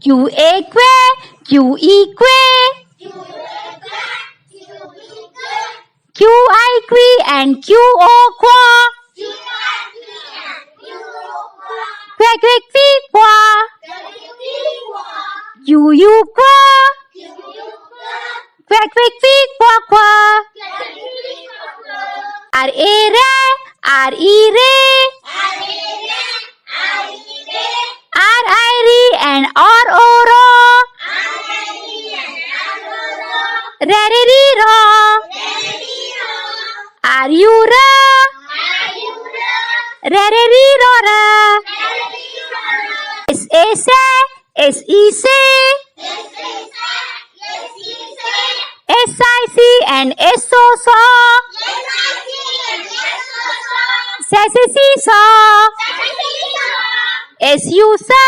QA que, QE que, QI que and QO qua, que que que qua, QU qua, que que que qua qua, RA re, RE re, RI re and RO ro, re re re ro, RU ra, re re re ro ra, SA se, SE se, SIC and SO so, SSC so, SU so,